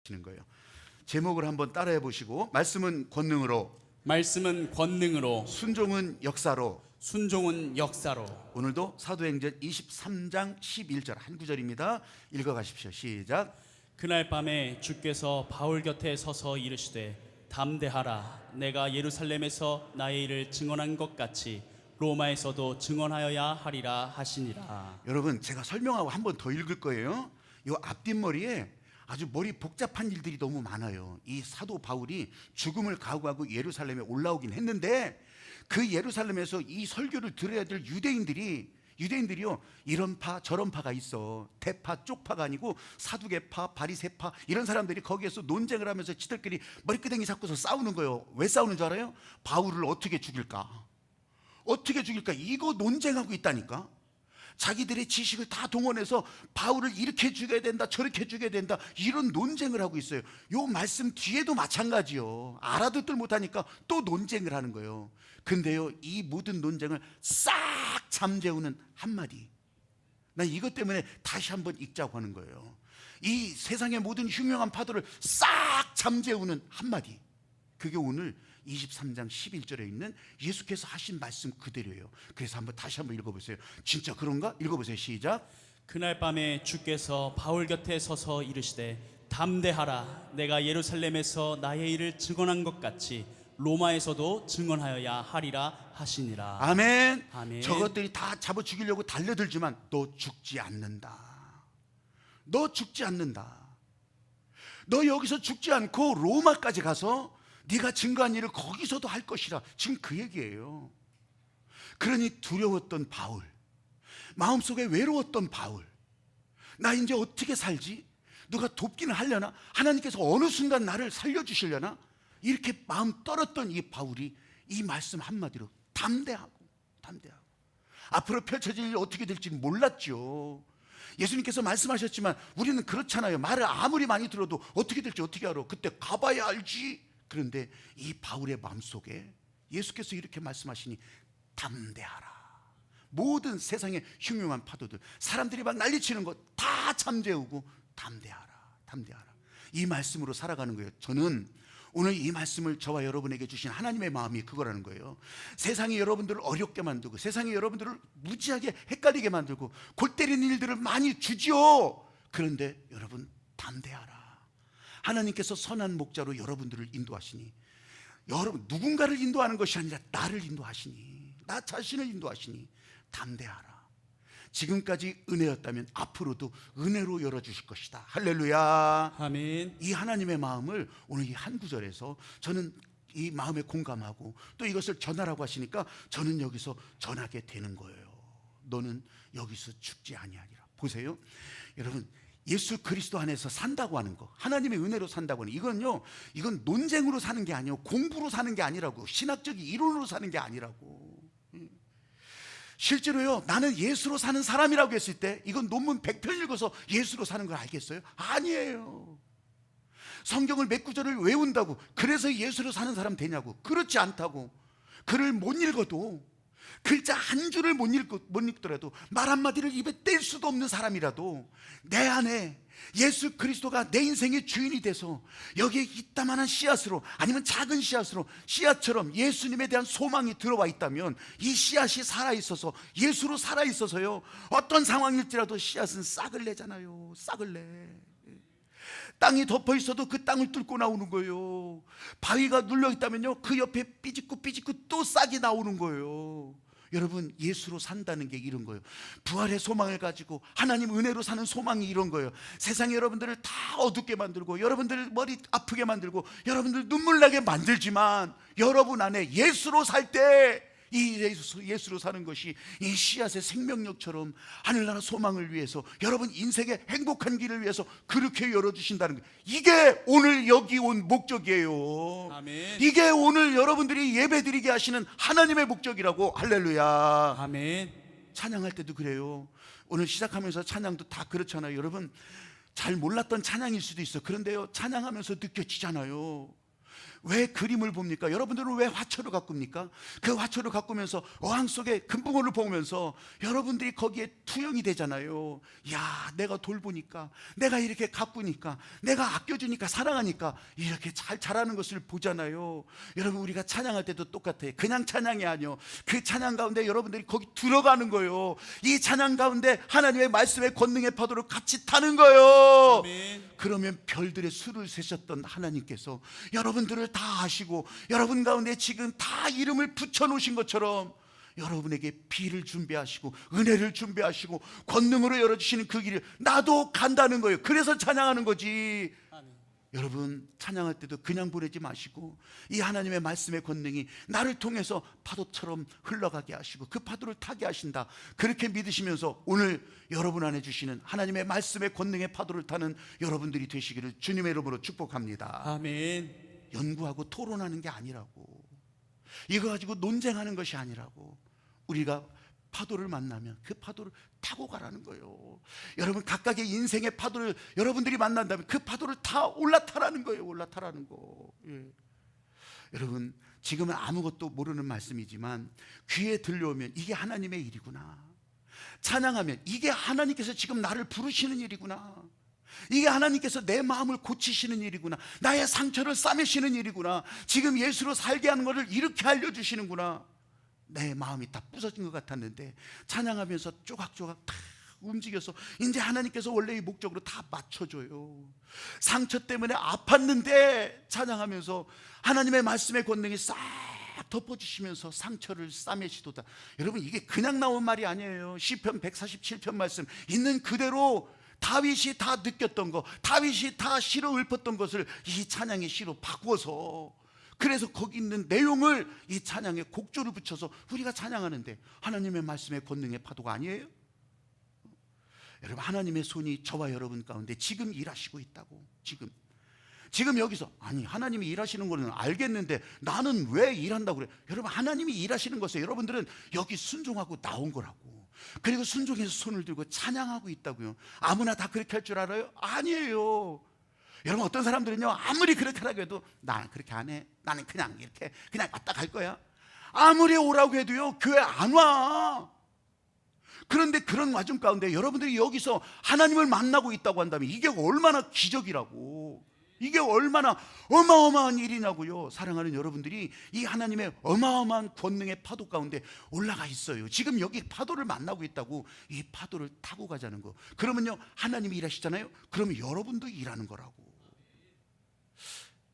하시는 거예요. 제목을 한번 따라해 보시고, 말씀은 권능으로, 말씀은 권능으로, 순종은 역사로. 순종은 역사로. 오늘도 사도행전 23장 11절 한 구절입니다. 읽어 가십시오. 시작. 그날 밤에 주께서 바울 곁에 서서 이르시되 담대하라. 내가 예루살렘에서 나의 일을 증언한 것 같이 로마에서도 증언하여야 하리라 하시니라. 여러분, 제가 설명하고 한 번 더 읽을 거예요. 이 앞뒷머리에 아주 머리 복잡한 일들이 너무 많아요. 이 사도 바울이 죽음을 각오하고 예루살렘에 올라오긴 했는데, 그 예루살렘에서 이 설교를 들어야 될 유대인들이요, 이런 파 저런 파가 있어. 대파 쪽파가 아니고 사두개파, 바리새파, 이런 사람들이 거기에서 논쟁을 하면서 지들끼리 머리끄댕이 잡고서 싸우는 거예요. 왜 싸우는 줄 알아요? 바울을 어떻게 죽일까? 어떻게 죽일까? 이거 논쟁하고 있다니까. 자기들의 지식을 다 동원해서 바울을 이렇게 죽여야 된다, 저렇게 죽여야 된다, 이런 논쟁을 하고 있어요. 요 말씀 뒤에도 마찬가지요. 알아듣들 못하니까 또 논쟁을 하는 거예요. 근데요, 이 모든 논쟁을 싹 잠재우는 한마디, 난 이것 때문에 다시 한번 읽자고 하는 거예요. 이 세상의 모든 흉흉한 파도를 싹 잠재우는 한마디, 그게 오늘 23장 11절에 있는 예수께서 하신 말씀 그대로예요. 그래서 다시 한번 읽어보세요. 진짜 그런가? 읽어보세요. 시작. 그날 밤에 주께서 바울 곁에 서서 이르시되 담대하라. 내가 예루살렘에서 나의 일을 증언한 것 같이 로마에서도 증언하여야 하리라 하시니라. 아멘. 아멘. 저것들이 다 잡아 죽이려고 달려들지만 너 죽지 않는다. 너 죽지 않는다. 너 여기서 죽지 않고 로마까지 가서 네가 증거한 일을 거기서도 할 것이라. 지금 그 얘기예요. 그러니 두려웠던 바울, 마음속에 외로웠던 바울, 나 이제 어떻게 살지? 누가 돕기는 하려나? 하나님께서 어느 순간 나를 살려주시려나? 이렇게 마음 떨었던 이 바울이 이 말씀 한마디로 담대하고 앞으로 펼쳐질 일이 어떻게 될지 몰랐죠. 예수님께서 말씀하셨지만 우리는 그렇잖아요. 말을 아무리 많이 들어도 어떻게 될지 어떻게 알아? 그때 가봐야 알지. 그런데 이 바울의 마음속에 예수께서 이렇게 말씀하시니 담대하라. 모든 세상의 흉흉한 파도들, 사람들이 막 난리치는 것 다 잠재우고 담대하라. 이 말씀으로 살아가는 거예요. 저는 오늘 이 말씀을 저와 여러분에게 주신 하나님의 마음이 그거라는 거예요. 세상이 여러분들을 어렵게 만들고, 세상이 여러분들을 무지하게 헷갈리게 만들고, 골 때리는 일들을 많이 주지요. 그런데 여러분 담대하라. 하나님께서 선한 목자로 여러분들을 인도하시니, 여러분 누군가를 인도하는 것이 아니라 나를 인도하시니, 나 자신을 인도하시니 담대하라. 지금까지 은혜였다면 앞으로도 은혜로 열어주실 것이다. 할렐루야. 아멘. 이 하나님의 마음을 오늘 이 한 구절에서 저는 이 마음에 공감하고, 또 이것을 전하라고 하시니까 저는 여기서 전하게 되는 거예요. 너는 여기서 죽지 아니하리라. 보세요 여러분, 예수 그리스도 안에서 산다고 하는 거, 하나님의 은혜로 산다고 하는 이건 논쟁으로 사는 게 아니에요. 공부로 사는 게 아니라고. 신학적인 이론으로 사는 게 아니라고. 실제로요, 나는 예수로 사는 사람이라고 했을 때 이건 논문 100편 읽어서 예수로 사는 걸 알겠어요? 아니에요. 성경을 몇 구절을 외운다고 그래서 예수로 사는 사람 되냐고? 그렇지 않다고. 글을 못 읽어도, 글자 한 줄을 못 읽더라도, 말 한마디를 입에 뗄 수도 없는 사람이라도 내 안에 예수 그리스도가 내 인생의 주인이 돼서 여기에 이따만한 씨앗으로, 아니면 작은 씨앗으로, 씨앗처럼 예수님에 대한 소망이 들어와 있다면 이 씨앗이 살아있어서, 예수로 살아있어서요, 어떤 상황일지라도 씨앗은 싹을 내잖아요. 싹을 내. 땅이 덮어 있어도 그 땅을 뚫고 나오는 거예요. 바위가 눌려 있다면요, 그 옆에 삐짓고 또 싹이 나오는 거예요. 여러분, 예수로 산다는 게 이런 거예요. 부활의 소망을 가지고 하나님 은혜로 사는 소망이 이런 거예요. 세상이 여러분들을 다 어둡게 만들고, 여러분들 머리 아프게 만들고, 여러분들 눈물 나게 만들지만, 여러분 안에 예수로 살 때, 이 예수로 사는 것이 이 씨앗의 생명력처럼 하늘나라 소망을 위해서, 여러분 인생의 행복한 길을 위해서 그렇게 열어주신다는 거예요. 이게 오늘 여기 온 목적이에요. 아멘. 이게 오늘 여러분들이 예배드리게 하시는 하나님의 목적이라고. 할렐루야. 아멘. 찬양할 때도 그래요. 오늘 시작하면서 찬양도 다 그렇잖아요. 여러분 잘 몰랐던 찬양일 수도 있어. 그런데요, 찬양하면서 느껴지잖아요. 왜 그림을 봅니까? 여러분들은 왜 화초를 가꿉니까? 그 화초를 가꾸면서 어항 속에 금붕어를 보면서 여러분들이 거기에 투영이 되잖아요. 야, 내가 돌보니까, 내가 이렇게 가꾸니까, 내가 아껴주니까, 사랑하니까 이렇게 잘 자라는 것을 보잖아요. 여러분, 우리가 찬양할 때도 똑같아요. 그냥 찬양이 아니요, 그 찬양 가운데 여러분들이 거기 들어가는 거예요. 이 찬양 가운데 하나님의 말씀의 권능의 파도를 같이 타는 거예요. 아멘. 그러면 별들의 수를 세셨던 하나님께서 여러분들을 다 아시고 여러분 가운데 지금 다 이름을 붙여놓으신 것처럼 여러분에게 비를 준비하시고 은혜를 준비하시고 권능으로 열어주시는 그 길을 나도 간다는 거예요. 그래서 찬양하는 거지. 아멘. 여러분, 찬양할 때도 그냥 보내지 마시고 이 하나님의 말씀의 권능이 나를 통해서 파도처럼 흘러가게 하시고 그 파도를 타게 하신다, 그렇게 믿으시면서 오늘 여러분 안에 주시는 하나님의 말씀의 권능의 파도를 타는 여러분들이 되시기를 주님의 이름으로 축복합니다. 아멘. 연구하고 토론하는 게 아니라고, 이거 가지고 논쟁하는 것이 아니라고, 우리가 파도를 만나면 그 파도를 타고 가라는 거예요. 여러분, 각각의 인생의 파도를 여러분들이 만난다면 그 파도를 다 올라타라는 거예요. 올라타라는 거. 예. 여러분, 지금은 아무것도 모르는 말씀이지만 귀에 들려오면 이게 하나님의 일이구나, 찬양하면 이게 하나님께서 지금 나를 부르시는 일이구나, 이게 하나님께서 내 마음을 고치시는 일이구나, 나의 상처를 싸매시는 일이구나, 지금 예수로 살게 하는 것을 이렇게 알려주시는구나. 내 마음이 다 부서진 것 같았는데 찬양하면서 조각조각 다 움직여서 이제 하나님께서 원래의 목적으로 다 맞춰줘요. 상처 때문에 아팠는데 찬양하면서 하나님의 말씀의 권능이 싹 덮어주시면서 상처를 싸매시도다. 여러분, 이게 그냥 나온 말이 아니에요. 시편 147편 말씀 있는 그대로 다윗이 다 느꼈던 거, 다윗이 다 시로 읊었던 것을 이 찬양의 시로 바꿔서, 그래서 거기 있는 내용을 이 찬양에 곡조를 붙여서 우리가 찬양하는데 하나님의 말씀의 권능의 파도가 아니에요? 여러분, 하나님의 손이 저와 여러분 가운데 지금 일하시고 있다고. 지금 여기서, 아니 하나님이 일하시는 거는 알겠는데 나는 왜 일한다고 그래? 여러분, 하나님이 일하시는 것에 여러분들은 여기 순종하고 나온 거라고. 그리고 순종해서 손을 들고 찬양하고 있다고요. 아무나 다 그렇게 할 줄 알아요? 아니에요. 여러분, 어떤 사람들은요, 아무리 그렇게 하라고 해도 나는 그렇게 안 해, 나는 그냥 이렇게 그냥 왔다 갈 거야. 아무리 오라고 해도요, 교회 안 와. 그런데 그런 와중 가운데 여러분들이 여기서 하나님을 만나고 있다고 한다면 이게 얼마나 기적이라고, 이게 얼마나 어마어마한 일이냐고요. 사랑하는 여러분들이 이 하나님의 어마어마한 권능의 파도 가운데 올라가 있어요. 지금 여기 파도를 만나고 있다고. 이 파도를 타고 가자는 거. 그러면요, 하나님이 일하시잖아요. 그러면 여러분도 일하는 거라고.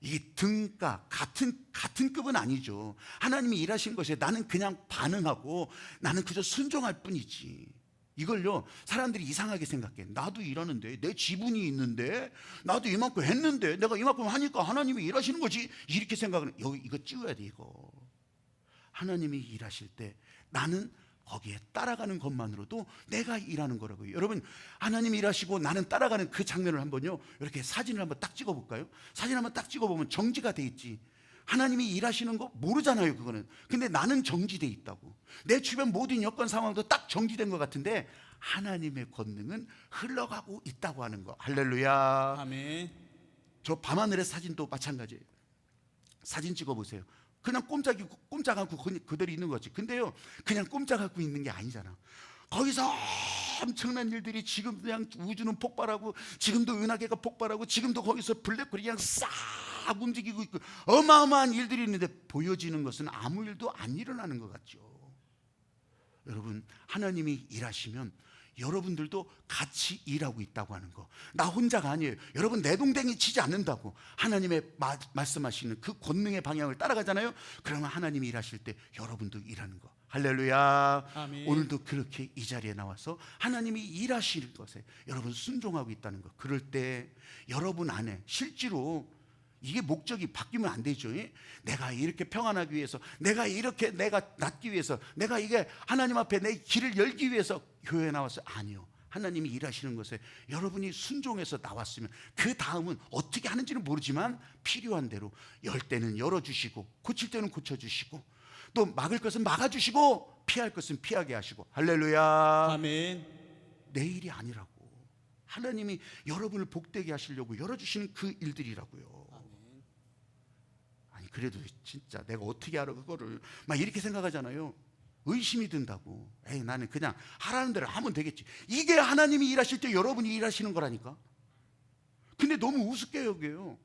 이게 등가 같은 급은 아니죠. 하나님이 일하신 것에 나는 그냥 반응하고 나는 그저 순종할 뿐이지. 이걸요, 사람들이 이상하게 생각해. 나도 일하는데, 내 지분이 있는데, 나도 이만큼 했는데, 내가 이만큼 하니까 하나님이 일하시는 거지, 이렇게 생각을. 여기 이거 찍어야 돼. 이거 하나님이 일하실 때 나는 거기에 따라가는 것만으로도 내가 일하는 거라고요. 여러분, 하나님이 일하시고 나는 따라가는 그 장면을 한번요, 이렇게 사진을 한번 딱 찍어볼까요? 사진 한번 딱 찍어보면 정지가 돼 있지. 하나님이 일하시는 거 모르잖아요, 그거는. 근데 나는 정지돼 있다고. 내 주변 모든 여건 상황도 딱 정지된 것 같은데 하나님의 권능은 흘러가고 있다고 하는 거. 할렐루야. 아멘. 저 밤하늘의 사진도 마찬가지예요. 사진 찍어보세요. 그냥 꼼짝않고 그대로 있는 거지. 근데요, 그냥 꼼짝않고 있는 게 아니잖아. 거기서 엄청난 일들이, 지금 그냥 우주는 폭발하고, 지금도 은하계가 폭발하고, 지금도 거기서 블랙홀이 그냥 싹 움직이고 있고, 어마어마한 일들이 있는데 보여지는 것은 아무 일도 안 일어나는 것 같죠. 여러분, 하나님이 일하시면 여러분들도 같이 일하고 있다고 하는 거. 나 혼자가 아니에요. 여러분, 내동댕이 치지 않는다고. 하나님의 말씀하시는 그 권능의 방향을 따라가잖아요. 그러면 하나님이 일하실 때 여러분도 일하는 거. 할렐루야. 아멘. 오늘도 그렇게 이 자리에 나와서 하나님이 일하실 것에 여러분 순종하고 있다는 거. 그럴 때 여러분 안에 실제로 이게 목적이 바뀌면 안 되죠. 내가 이렇게 평안하기 위해서, 내가 이렇게 내가 낫기 위해서, 내가 이게 하나님 앞에 내 길을 열기 위해서 교회에 나왔어요. 아니요. 하나님이 일하시는 것에 여러분이 순종해서 나왔으면 그 다음은 어떻게 하는지는 모르지만 필요한 대로 열 때는 열어주시고, 고칠 때는 고쳐주시고, 또 막을 것은 막아주시고, 피할 것은 피하게 하시고. 할렐루야. 아멘. 내 일이 아니라고. 하나님이 여러분을 복되게 하시려고 열어주시는 그 일들이라고요. 아니, 그래도 진짜 내가 어떻게 알아 그거를, 막 이렇게 생각하잖아요. 의심이 든다고. 에이, 나는 그냥 하라는 대로 하면 되겠지. 이게 하나님이 일하실 때 여러분이 일하시는 거라니까. 근데 너무 우습게 여겨요.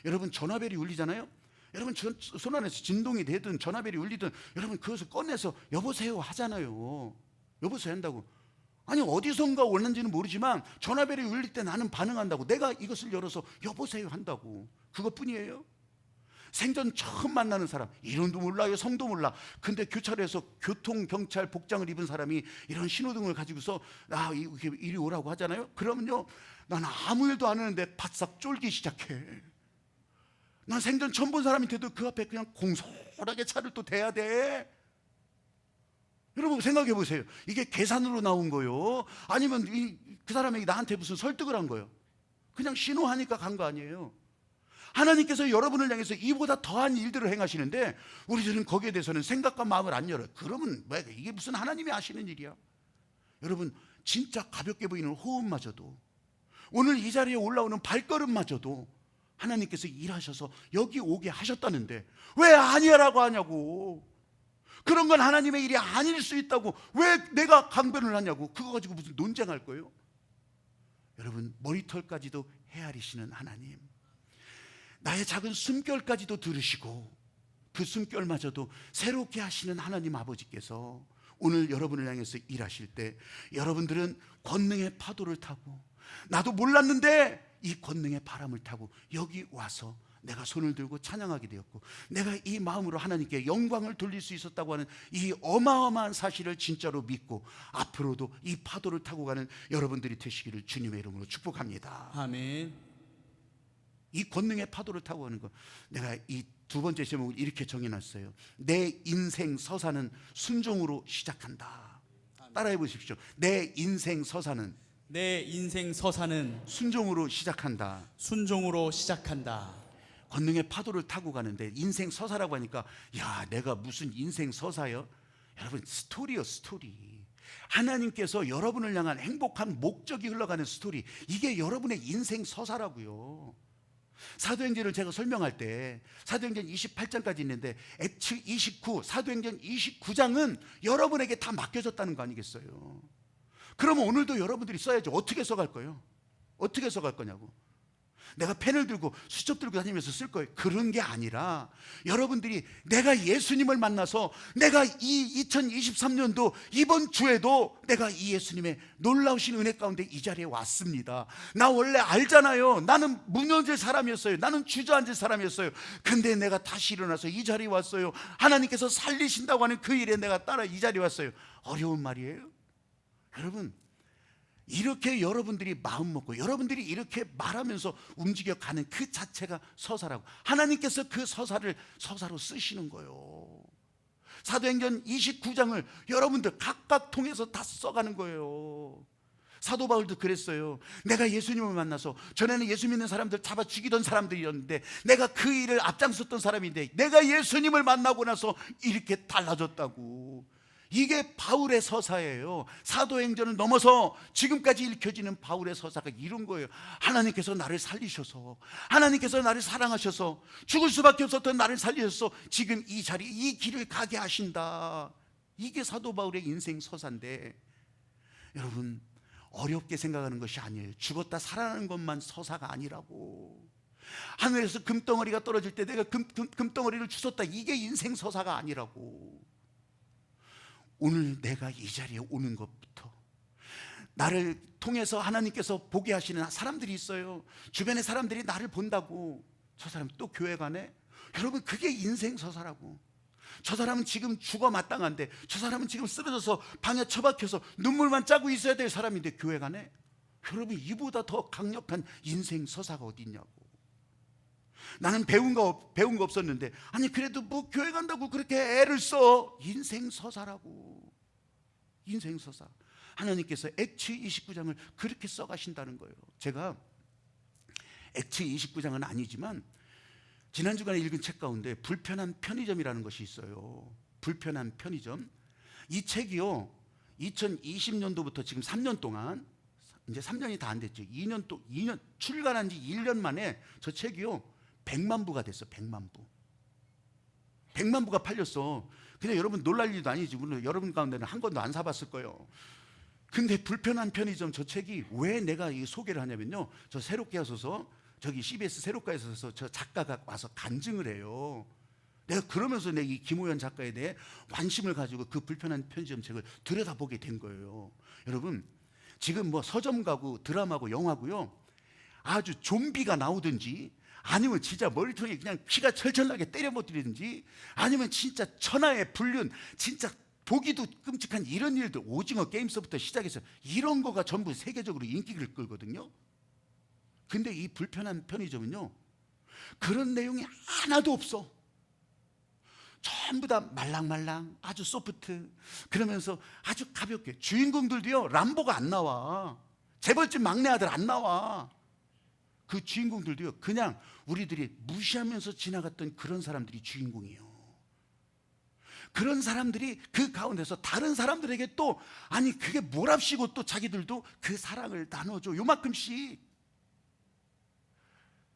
여러분, 전화벨이 울리잖아요. 여러분, 손 안에서 진동이 되든 전화벨이 울리든 여러분 그것을 꺼내서 여보세요 하잖아요. 여보세요 한다고. 아니, 어디선가 오는지는 모르지만 전화벨이 울릴 때 나는 반응한다고. 내가 이것을 열어서 여보세요 한다고. 그것뿐이에요. 생전 처음 만나는 사람, 이름도 몰라요, 성도 몰라. 근데 교차로에서 교통경찰 복장을 입은 사람이 이런 신호등을 가지고서 이리 오라고 하잖아요. 그러면요, 난 아무 일도 안 하는데 바싹 쫄기 시작해. 난 생전 처음 본 사람인데도 그 앞에 그냥 공손하게 차를 또 대야 돼. 여러분 생각해 보세요. 이게 계산으로 나온 거요? 아니면 그 사람에게 나한테 무슨 설득을 한 거요? 그냥 신호하니까 간 거 아니에요? 하나님께서 여러분을 향해서 이보다 더한 일들을 행하시는데 우리들은 거기에 대해서는 생각과 마음을 안 열어요. 그러면 왜 이게 무슨 하나님이 하시는 일이야? 여러분, 진짜 가볍게 보이는 호흡마저도, 오늘 이 자리에 올라오는 발걸음마저도 하나님께서 일하셔서 여기 오게 하셨다는데 왜 아니야라고 하냐고. 그런 건 하나님의 일이 아닐 수 있다고 왜 내가 강변을 하냐고. 그거 가지고 무슨 논쟁할 거예요? 여러분, 머리털까지도 헤아리시는 하나님, 나의 작은 숨결까지도 들으시고 그 숨결마저도 새롭게 하시는 하나님 아버지께서 오늘 여러분을 향해서 일하실 때 여러분들은 권능의 파도를 타고, 나도 몰랐는데 이 권능의 바람을 타고 여기 와서 내가 손을 들고 찬양하게 되었고, 내가 이 마음으로 하나님께 영광을 돌릴 수 있었다고 하는 이 어마어마한 사실을 진짜로 믿고 앞으로도 이 파도를 타고 가는 여러분들이 되시기를 주님의 이름으로 축복합니다. 아멘. 이 권능의 파도를 타고 가는 거, 내가 이 두 번째 제목을 이렇게 정해놨어요. 내 인생 서사는 순종으로 시작한다. 따라해 보십시오. 내 인생 서사는 순종으로 시작한다. 순종으로 시작한다. 권능의 파도를 타고 가는데 인생 서사라고 하니까, 야, 내가 무슨 인생 서사요? 여러분, 스토리요, 스토리. 하나님께서 여러분을 향한 행복한 목적이 흘러가는 스토리, 이게 여러분의 인생 서사라고요. 사도행전을 제가 설명할 때 사도행전 28장까지 있는데 액츠 29, 사도행전 29장은 여러분에게 다 맡겨졌다는 거 아니겠어요? 그러면 오늘도 여러분들이 써야죠. 어떻게 써갈 거예요? 어떻게 써갈 거냐고. 내가 펜을 들고 수첩 들고 다니면서 쓸 거예요? 그런 게 아니라 여러분들이 내가 예수님을 만나서 내가 이 2023년도 이번 주에도 내가 이 예수님의 놀라우신 은혜 가운데 이 자리에 왔습니다. 나 원래 알잖아요. 나는 무너질 사람이었어요. 나는 주저앉을 사람이었어요. 근데 내가 다시 일어나서 이 자리에 왔어요. 하나님께서 살리신다고 하는 그 일에 내가 따라 이 자리에 왔어요. 어려운 말이에요? 여러분, 이렇게 여러분들이 마음 먹고 여러분들이 이렇게 말하면서 움직여가는 그 자체가 서사라고. 하나님께서 그 서사로 쓰시는 거예요. 사도행전 29장을 여러분들 각각 통해서 다 써가는 거예요. 사도 바울도 그랬어요. 내가 예수님을 만나서, 전에는 예수 믿는 사람들 잡아 죽이던 사람들이었는데 내가 그 일을 앞장섰던 사람인데 내가 예수님을 만나고 나서 이렇게 달라졌다고. 이게 바울의 서사예요. 사도행전을 넘어서 지금까지 읽혀지는 바울의 서사가 이런 거예요. 하나님께서 나를 살리셔서, 하나님께서 나를 사랑하셔서, 죽을 수밖에 없었던 나를 살리셔서 지금 이 자리, 이 길을 가게 하신다. 이게 사도 바울의 인생 서사인데, 여러분, 어렵게 생각하는 것이 아니에요. 죽었다 살아나는 것만 서사가 아니라고. 하늘에서 금덩어리가 떨어질 때 내가 금덩어리를 주웠다, 이게 인생 서사가 아니라고. 오늘 내가 이 자리에 오는 것부터, 나를 통해서 하나님께서 보게 하시는 사람들이 있어요. 주변의 사람들이 나를 본다고, 저 사람 또 교회 가네? 여러분, 그게 인생 서사라고. 저 사람은 지금 죽어 마땅한데, 저 사람은 지금 쓰러져서 방에 처박혀서 눈물만 짜고 있어야 될 사람인데 교회 가네? 여러분, 이보다 더 강력한 인생 서사가 어디 있냐고. 나는 배운 거 없었는데, 아니 그래도 뭐 교회 간다고 그렇게 애를 써. 인생 서사라고. 인생 서사. 하나님께서 액츠 29장을 그렇게 써가신다는 거예요. 제가 액츠 29장은 아니지만 지난 주간에 읽은 책 가운데 불편한 편의점이라는 것이 있어요. 불편한 편의점. 이 책이요, 2020년도부터 지금 3년 동안, 이제 3년이 다 안 됐죠. 2년 출간한 지 1년 만에 저 책이요 100만 부가 됐어. 100만 부. 100만 부가 팔렸어. 근데 여러분 놀랄 일도 아니지. 물론 여러분 가운데는 한 권도 안 사봤을 거예요. 근데 불편한 편의점 저 책이 왜 내가 이 소개를 하냐면요, 저 새롭게 하소서, 저기 CBS 새롭게에서 저 작가가 와서 간증을 해요. 내가 그러면서 내 이 김호연 작가에 대해 관심을 가지고 그 불편한 편의점 책을 들여다보게 된 거예요. 여러분, 지금 뭐 서점 가고 드라마고 영화고요, 아주 좀비가 나오든지 아니면 진짜 머리통에 그냥 피가 철철나게 때려 못들이든지 아니면 진짜 천하의 불륜, 진짜 보기도 끔찍한 이런 일들, 오징어 게임서부터 시작해서 이런 거가 전부 세계적으로 인기를 끌거든요. 근데 이 불편한 편의점은요, 그런 내용이 하나도 없어. 전부 다 말랑말랑, 아주 소프트, 그러면서 아주 가볍게. 주인공들도요, 람보가 안 나와. 재벌집 막내 아들 안 나와. 그 주인공들도요, 그냥 우리들이 무시하면서 지나갔던 그런 사람들이 주인공이에요. 그런 사람들이 그 가운데서 다른 사람들에게 또, 아니 그게 뭐랍시고 또 자기들도 그 사랑을 나눠줘. 요만큼씩.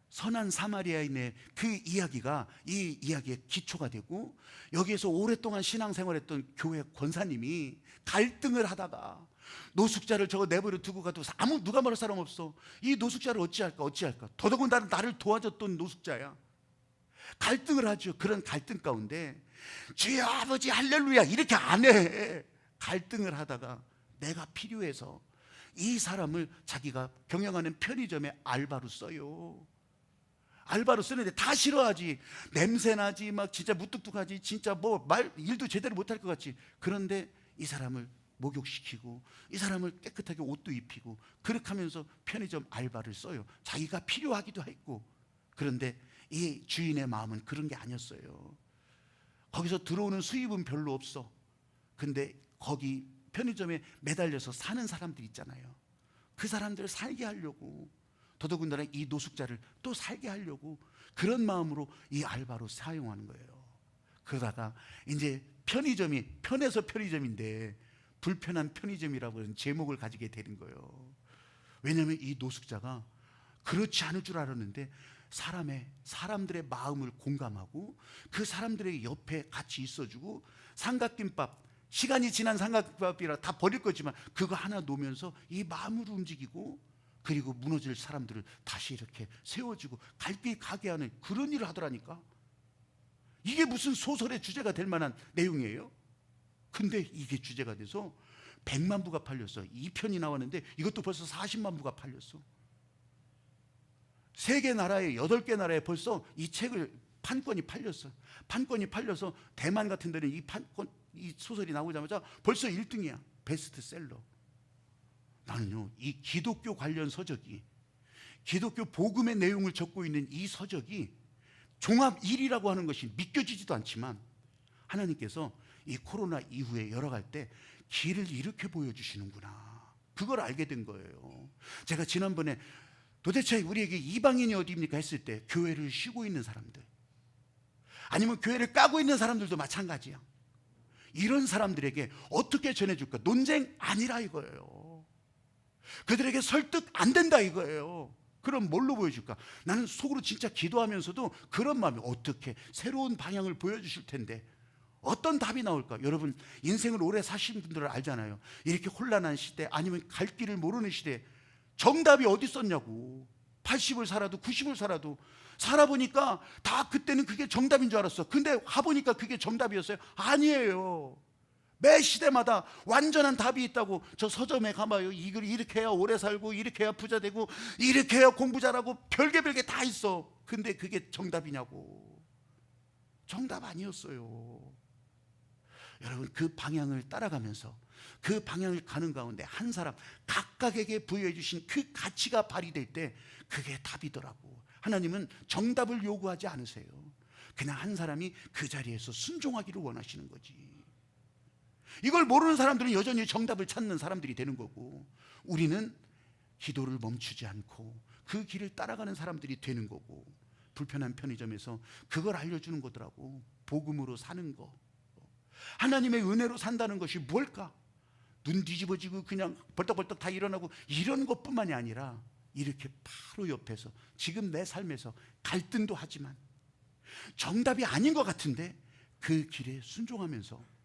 선한 사마리아인의 그 이야기가 이 이야기의 기초가 되고, 여기에서 오랫동안 신앙생활했던 교회 권사님이 갈등을 하다가 노숙자를 저거 내버려 두고 가도 누가 말할 사람 없어. 이 노숙자를 어찌할까. 더더군다나 나를 도와줬던 노숙자야. 갈등을 하죠. 그런 갈등 가운데 주여 아버지 할렐루야 이렇게 안 해. 갈등을 하다가 내가 필요해서 이 사람을 자기가 경영하는 편의점에 알바로 써요. 알바로 쓰는데 다 싫어하지. 냄새나지, 막 진짜 무뚝뚝하지, 진짜 뭐 일도 제대로 못할 것 같지. 그런데 이 사람을 목욕시키고 이 사람을 깨끗하게 옷도 입히고 그렇게 하면서 편의점 알바를 써요. 자기가 필요하기도 했고. 그런데 이 주인의 마음은 그런 게 아니었어요. 거기서 들어오는 수입은 별로 없어. 근데 거기 편의점에 매달려서 사는 사람들 있잖아요. 그 사람들을 살게 하려고, 더더군다나 이 노숙자를 또 살게 하려고 그런 마음으로 이 알바로 사용하는 거예요. 그러다가 이제 편의점이 편해서 편의점인데 불편한 편의점이라고 하는 제목을 가지게 되는 거예요. 왜냐하면 이 노숙자가 그렇지 않을 줄 알았는데 사람들의 마음을 공감하고 그 사람들의 옆에 같이 있어주고, 삼각김밥, 시간이 지난 삼각김밥이라 다 버릴 거지만 그거 하나 놓으면서 이 마음을 움직이고, 그리고 무너질 사람들을 다시 이렇게 세워주고 갈 길 가게 하는 그런 일을 하더라니까. 이게 무슨 소설의 주제가 될 만한 내용이에요? 근데 이게 주제가 돼서 100만 부가 팔렸어. 2편이 나왔는데 이것도 벌써 40만 부가 팔렸어. 3개 나라에 8개 나라에 벌써 이 책을 판권이 팔렸어. 판권이 팔려서 대만 같은 데는 이 소설이 나오자마자 벌써 1등이야. 베스트셀러. 나는요, 이 기독교 관련 서적이, 기독교 복음의 내용을 적고 있는 이 서적이 종합 1위라고 하는 것이 믿겨지지도 않지만 하나님께서 이 코로나 이후에 열어갈 때 길을 이렇게 보여주시는구나, 그걸 알게 된 거예요. 제가 지난번에 도대체 우리에게 이방인이 어디입니까 했을 때 교회를 쉬고 있는 사람들, 아니면 교회를 까고 있는 사람들도 마찬가지야. 이런 사람들에게 어떻게 전해줄까? 논쟁 아니라 이거예요. 그들에게 설득 안 된다 이거예요. 그럼 뭘로 보여줄까? 나는 속으로 진짜 기도하면서도 그런 마음이, 어떻게 새로운 방향을 보여주실 텐데 어떤 답이 나올까? 여러분, 인생을 오래 사신 분들을 알잖아요. 이렇게 혼란한 시대, 아니면 갈 길을 모르는 시대, 정답이 어디 있었냐고. 80을 살아도 90을 살아도 살아보니까 다 그때는 그게 정답인 줄 알았어. 근데 가보니까 그게 정답이었어요? 아니에요. 매 시대마다 완전한 답이 있다고. 저 서점에 가봐요. 이걸 이렇게 해야 오래 살고, 이렇게 해야 부자 되고, 이렇게 해야 공부 잘하고, 별게 다 있어. 근데 그게 정답이냐고. 정답 아니었어요. 여러분, 그 방향을 따라가면서 그 방향을 가는 가운데 한 사람 각각에게 부여해 주신 그 가치가 발휘될 때 그게 답이더라고. 하나님은 정답을 요구하지 않으세요. 그냥 한 사람이 그 자리에서 순종하기를 원하시는 거지. 이걸 모르는 사람들은 여전히 정답을 찾는 사람들이 되는 거고, 우리는 기도를 멈추지 않고 그 길을 따라가는 사람들이 되는 거고, 불편한 편의점에서 그걸 알려주는 거더라고. 복음으로 사는 거, 하나님의 은혜로 산다는 것이 뭘까? 눈 뒤집어지고 그냥 벌떡벌떡 다 일어나고 이런 것뿐만이 아니라, 이렇게 바로 옆에서 지금 내 삶에서 갈등도 하지만 정답이 아닌 것 같은데 그 길에 순종하면서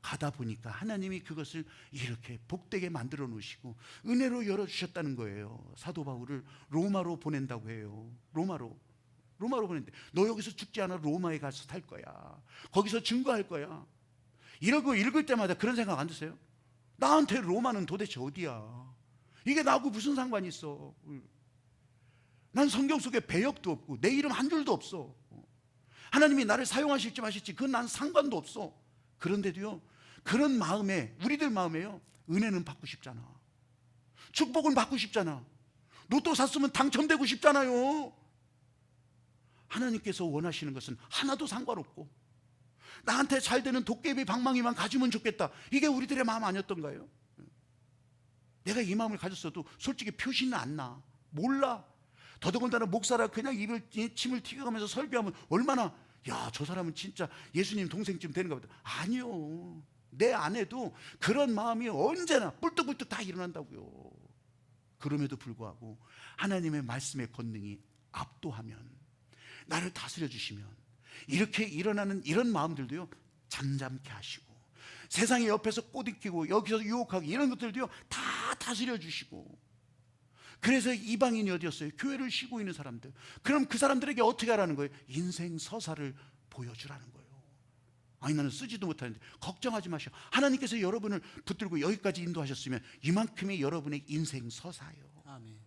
가다 보니까 하나님이 그것을 이렇게 복되게 만들어 놓으시고 은혜로 열어주셨다는 거예요. 사도 바울을 로마로 보낸다고 해요. 로마로 보낸대. 너 여기서 죽지 않아. 로마에 가서 살 거야. 거기서 증거할 거야. 이러고 읽을 때마다 그런 생각 안 드세요? 나한테 로마는 도대체 어디야? 이게 나하고 무슨 상관이 있어? 난 성경 속에 배역도 없고 내 이름 한 줄도 없어. 하나님이 나를 사용하실지 마실지 그건 난 상관도 없어. 그런데도요, 그런 마음에, 우리들 마음에요, 은혜는 받고 싶잖아. 축복은 받고 싶잖아. 로또 샀으면 당첨되고 싶잖아요. 하나님께서 원하시는 것은 하나도 상관없고 나한테 잘 되는 도깨비 방망이만 가지면 좋겠다. 이게 우리들의 마음 아니었던가요? 내가 이 마음을 가졌어도 솔직히 표시는 안 나. 몰라. 더더군다나 목사라 그냥 침을 튀겨가면서 설교하면 얼마나, 야, 저 사람은 진짜 예수님 동생쯤 되는가 보다. 아니요. 내 안에도 그런 마음이 언제나 뿔떡뿔떡 다 일어난다고요. 그럼에도 불구하고 하나님의 말씀의 권능이 압도하면, 나를 다스려 주시면 이렇게 일어나는 이런 마음들도요, 잠잠케 하시고 세상의 옆에서 꼬드기고 여기서 유혹하고 이런 것들도요 다 다스려 주시고, 그래서 이방인이 어디였어요? 교회를 쉬고 있는 사람들. 그럼 그 사람들에게 어떻게 하라는 거예요? 인생 서사를 보여주라는 거예요. 아니, 나는 쓰지도 못하는데. 걱정하지 마시오. 하나님께서 여러분을 붙들고 여기까지 인도하셨으면 이만큼이 여러분의 인생 서사예요. 아멘.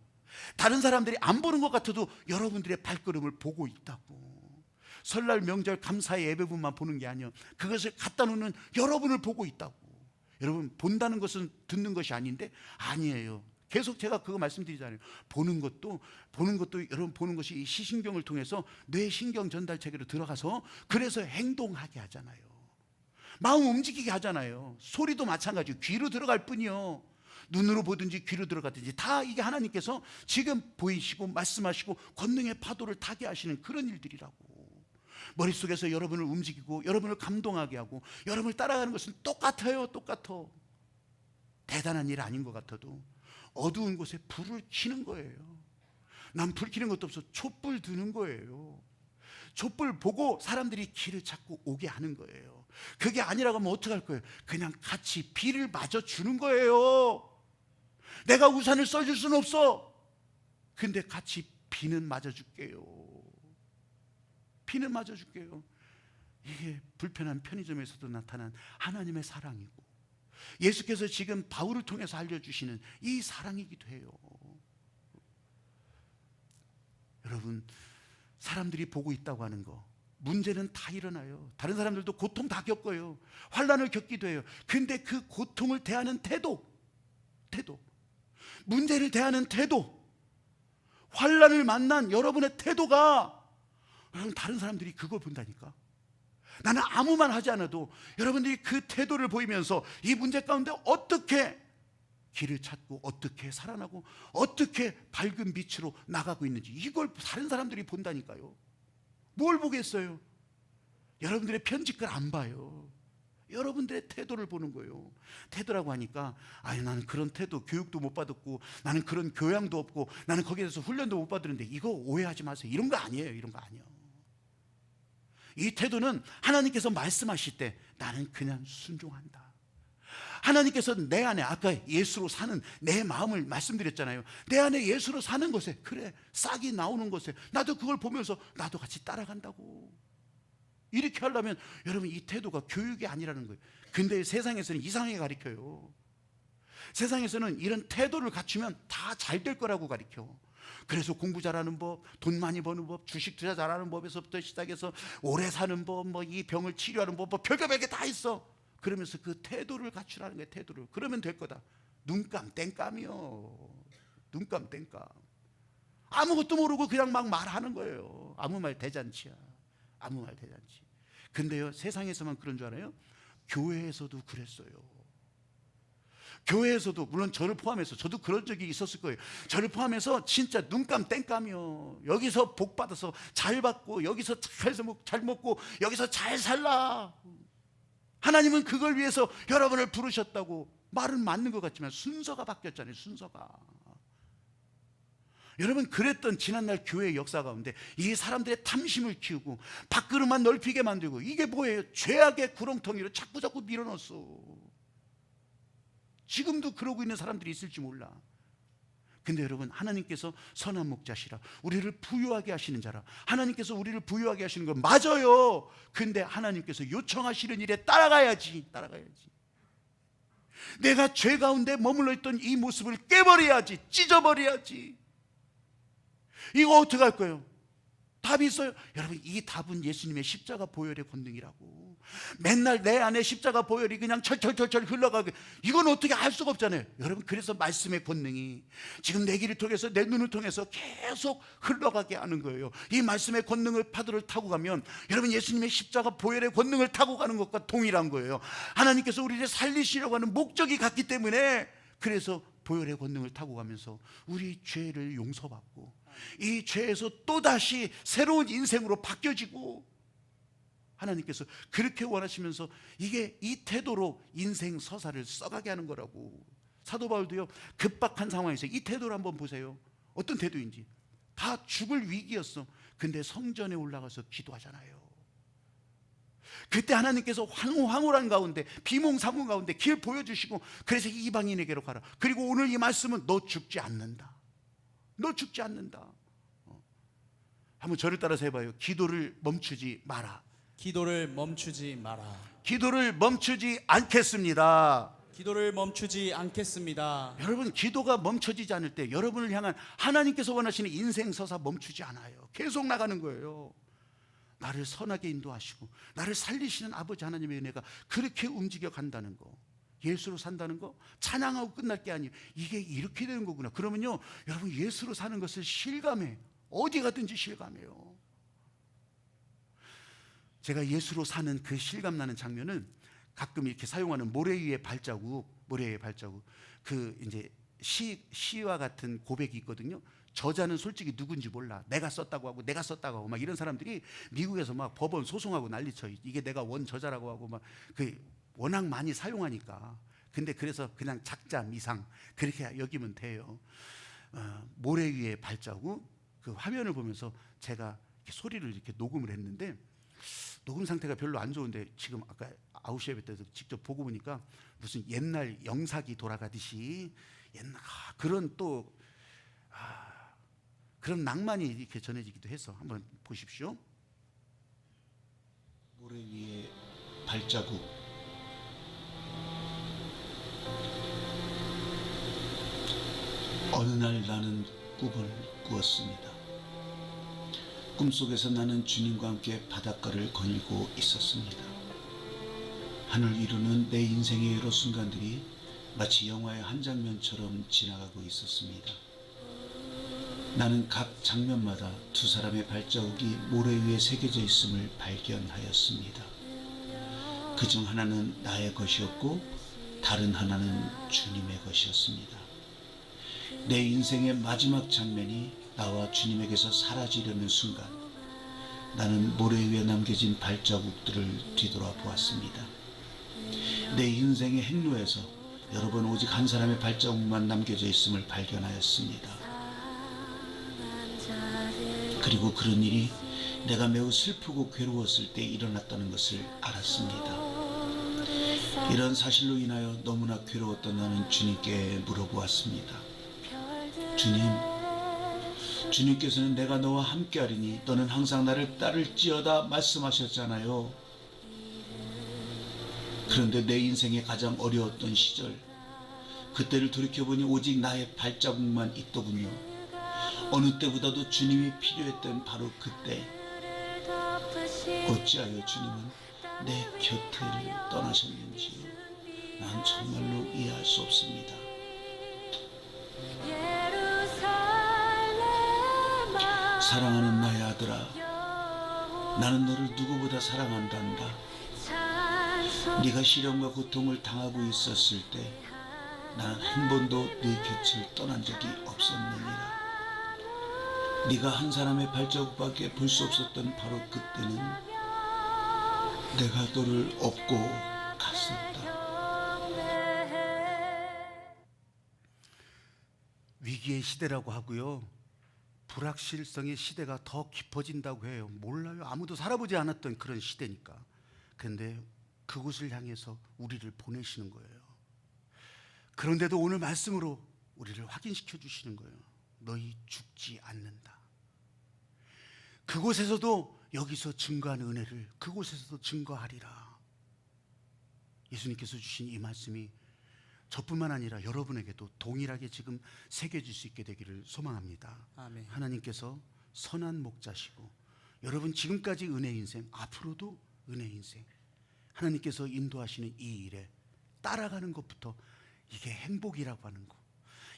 다른 사람들이 안 보는 것 같아도 여러분들의 발걸음을 보고 있다고. 설날 명절 감사의 예배분만 보는 게 아니에요. 그것을 갖다 놓는 여러분을 보고 있다고. 여러분, 본다는 것은 듣는 것이 아닌데, 아니에요. 계속 제가 그거 말씀드리잖아요. 보는 것도 여러분, 보는 것이 시신경을 통해서 뇌신경 전달 체계로 들어가서 그래서 행동하게 하잖아요. 마음 움직이게 하잖아요. 소리도 마찬가지고 귀로 들어갈 뿐이요. 눈으로 보든지 귀로 들어가든지 다 이게 하나님께서 지금 보이시고 말씀하시고 권능의 파도를 타게 하시는 그런 일들이라고. 머릿속에서 여러분을 움직이고 여러분을 감동하게 하고 여러분을 따라가는 것은 똑같아요. 똑같아. 대단한 일 아닌 것 같아도 어두운 곳에 불을 켜는 거예요. 난 불 켜는 것도 없어. 촛불 드는 거예요. 촛불 보고 사람들이 길을 찾고 오게 하는 거예요. 그게 아니라고 하면 어떡할 거예요? 그냥 같이 비를 맞아 주는 거예요. 내가 우산을 써줄 수는 없어. 근데 같이 비는 맞아줄게요. 비는 맞아줄게요. 이게 불편한 편의점에서도 나타난 하나님의 사랑이고, 예수께서 지금 바울을 통해서 알려주시는 이 사랑이기도 해요. 여러분, 사람들이 보고 있다고 하는 거, 문제는 다 일어나요. 다른 사람들도 고통 다 겪어요. 환난을 겪기도 해요. 근데 그 고통을 대하는 태도, 문제를 대하는 태도, 환난을 만난 여러분의 태도가, 여러분, 다른 사람들이 그걸 본다니까. 나는 아무 말 하지 않아도 여러분들이 그 태도를 보이면서 이 문제 가운데 어떻게 길을 찾고 어떻게 살아나고 어떻게 밝은 빛으로 나가고 있는지, 이걸 다른 사람들이 본다니까요. 뭘 보겠어요? 여러분들의 편집글 안 봐요. 여러분들의 태도를 보는 거예요. 태도라고 하니까, 아니, 나는 그런 태도, 교육도 못 받았고 나는 그런 교양도 없고 나는 거기에 대해서 훈련도 못 받았는데, 이거 오해하지 마세요. 이런 거 아니에요. 이런 거 아니에요. 이 태도는 하나님께서 말씀하실 때 나는 그냥 순종한다. 하나님께서 내 안에, 아까 예수로 사는 내 마음을 말씀드렸잖아요. 내 안에 예수로 사는 것에, 그래, 싹이 나오는 것에 나도 그걸 보면서 나도 같이 따라간다고. 이렇게 하려면 여러분, 이 태도가 교육이 아니라는 거예요. 근데 세상에서는 이상하게 가르쳐요. 세상에서는 이런 태도를 갖추면 다 잘 될 거라고 가르쳐. 그래서 공부 잘하는 법, 돈 많이 버는 법, 주식 투자 잘하는 법에서부터 시작해서 오래 사는 법, 뭐 이 병을 치료하는 법, 뭐 별거 별게 다 있어. 그러면서 그 태도를 갖추라는 거예요. 태도를. 그러면 될 거다. 눈감 땡감이요. 눈감 땡감. 아무것도 모르고 그냥 막 말하는 거예요. 아무 말 대잔치야. 아무 말 대잔치. 근데요, 세상에서만 그런 줄 알아요? 교회에서도 그랬어요. 교회에서도, 물론 저를 포함해서, 저도 그런 적이 있었을 거예요. 저를 포함해서 진짜 눈감 땡감이요. 여기서 복 받아서 잘 받고, 여기서 잘 먹고, 여기서 잘 살라. 하나님은 그걸 위해서 여러분을 부르셨다고. 말은 맞는 것 같지만 순서가 바뀌었잖아요. 순서가. 여러분, 그랬던 지난날 교회의 역사 가운데 이 사람들의 탐심을 키우고 밥그릇만 넓히게 만들고, 이게 뭐예요? 죄악의 구렁텅이로 자꾸 밀어넣었어. 지금도 그러고 있는 사람들이 있을지 몰라. 근데 여러분, 하나님께서 선한 목자시라, 우리를 부유하게 하시는 자라. 하나님께서 우리를 부유하게 하시는 건 맞아요. 근데 하나님께서 요청하시는 일에 따라가야지. 내가 죄 가운데 머물러 있던 이 모습을 깨버려야지, 찢어버려야지. 이거 어떻게 할 거예요? 답이 있어요. 여러분, 이 답은 예수님의 십자가 보혈의 권능이라고. 맨날 내 안에 십자가 보혈이 그냥 철철철철 흘러가게, 이건 어떻게 알 수가 없잖아요. 여러분, 그래서 말씀의 권능이 지금 내 귀를 통해서, 내 눈을 통해서 계속 흘러가게 하는 거예요. 이 말씀의 권능을, 파도를 타고 가면 여러분, 예수님의 십자가 보혈의 권능을 타고 가는 것과 동일한 거예요. 하나님께서 우리를 살리시려고 하는 목적이 같기 때문에, 그래서 보혈의 권능을 타고 가면서 우리 죄를 용서받고 이 죄에서 또다시 새로운 인생으로 바뀌어지고, 하나님께서 그렇게 원하시면서 이게 이 태도로 인생 서사를 써가게 하는 거라고. 사도 바울도요, 급박한 상황에서 이 태도를 한번 보세요. 어떤 태도인지. 다 죽을 위기였어. 근데 성전에 올라가서 기도하잖아요. 그때 하나님께서 황홀한 가운데, 비몽사몽 가운데 길 보여주시고, 그래서 이방인에게로 가라. 그리고 오늘 이 말씀은 너 죽지 않는다. 너 죽지 않는다. 한번 저를 따라서 해봐요. 기도를 멈추지 마라. 기도를 멈추지 마라. 기도를 멈추지 않겠습니다. 기도를 멈추지 않겠습니다. 여러분, 기도가 멈춰지지 않을 때 여러분을 향한 하나님께서 원하시는 인생 서사 멈추지 않아요. 계속 나가는 거예요. 나를 선하게 인도하시고 나를 살리시는 아버지 하나님의 은혜가 그렇게 움직여 간다는 거, 예수로 산다는 거, 찬양하고 끝날 게 아니에요. 이게 이렇게 되는 거구나. 그러면요, 여러분, 예수로 사는 것을 실감해. 어디 가든지 실감해요. 제가 예수로 사는 그 실감나는 장면은 가끔 이렇게 사용하는 모래 위의 발자국, 그 이제 시와 같은 고백이 있거든요. 저자는 솔직히 누군지 몰라. 내가 썼다고 하고 막 이런 사람들이 미국에서 막 법원 소송하고 난리쳐. 이게 내가 원 저자라고 하고 막, 그 워낙 많이 사용하니까. 근데 그래서 그냥 작자 미상 그렇게 여기면 돼요. 모래 위의 발자국, 그 화면을 보면서 제가 이렇게 소리를 이렇게 녹음을 했는데, 녹음 상태가 별로 안 좋은데 지금 아까 아웃시에 때도 직접 보고 보니까 무슨 옛날 영사기 돌아가듯이 그런 또 그런 낭만이 이렇게 전해지기도 해서 한번 보십시오. 모래 위에 발자국. 어느 날 나는 꿈을 꾸었습니다. 꿈속에서 나는 주님과 함께 바닷가를 거닐고 있었습니다. 하늘 위로는 내 인생의 여러 순간들이 마치 영화의 한 장면처럼 지나가고 있었습니다. 나는 각 장면마다 두 사람의 발자국이 모래 위에 새겨져 있음을 발견하였습니다. 그중 하나는 나의 것이었고 다른 하나는 주님의 것이었습니다. 내 인생의 마지막 장면이 나와 주님에게서 사라지려는 순간, 나는 모래 위에 남겨진 발자국들을 뒤돌아보았습니다. 내 인생의 행로에서 여러 번 오직 한 사람의 발자국만 남겨져 있음을 발견하였습니다. 그리고 그런 일이 내가 매우 슬프고 괴로웠을 때 일어났다는 것을 알았습니다. 이런 사실로 인하여 너무나 괴로웠던 나는 주님께 물어보았습니다. 주님께서는 내가 너와 함께하리니 너는 항상 나를 따를지어다 말씀하셨잖아요. 그런데 내 인생의 가장 어려웠던 시절, 그때를 돌이켜보니 오직 나의 발자국만 있더군요. 어느 때보다도 주님이 필요했던 바로 그때, 어찌하여 주님은 내 곁을 떠나셨는지요. 난 정말로 이해할 수 없습니다. 사랑하는 나의 아들아, 나는 너를 누구보다 사랑한단다. 네가 시련과 고통을 당하고 있었을 때 나는 한 번도 네 곁을 떠난 적이 없었느니라. 네가 한 사람의 발자국밖에 볼 수 없었던 바로 그때는 내가 너를 업고 갔었다. 위기의 시대라고 하고요, 불확실성의 시대가 더 깊어진다고 해요. 몰라요. 아무도 살아보지 않았던 그런 시대니까. 그런데 그곳을 향해서 우리를 보내시는 거예요. 그런데도 오늘 말씀으로 우리를 확인시켜 주시는 거예요. 너희 죽지 않는다. 그곳에서도 여기서 증거한 은혜를 그곳에서도 증거하리라. 예수님께서 주신 이 말씀이 저뿐만 아니라 여러분에게도 동일하게 지금 새겨질 수 있게 되기를 소망합니다. 아멘. 하나님께서 선한 목자시고 여러분 지금까지 은혜 인생, 앞으로도 은혜 인생, 하나님께서 인도하시는 이 일에 따라가는 것부터 이게 행복이라고 하는 거,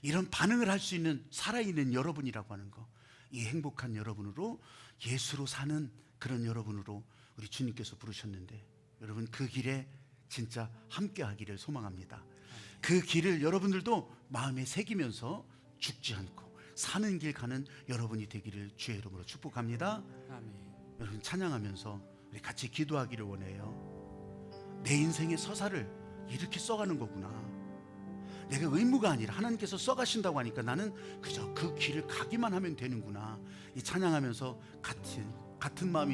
이런 반응을 할 수 있는 살아있는 여러분이라고 하는 거, 이 행복한 여러분으로 예수로 사는 그런 여러분으로 우리 주님께서 부르셨는데, 여러분 그 길에 진짜 함께 하기를 소망합니다. 그 길을 여러분들도 마음에 새기면서 죽지 않고 사는 길 가는 여러분이 되기를 주의 이름으로 축복합니다. 아멘. 여러분 찬양하면서 우리 같이 기도하기를 원해요. 내 인생의 서사를 이렇게 써가는 거구나. 내가 의무가 아니라 하나님께서 써가신다고 하니까 나는 그저 그 길을 가기만 하면 되는구나. 이 찬양하면서 같은 마음이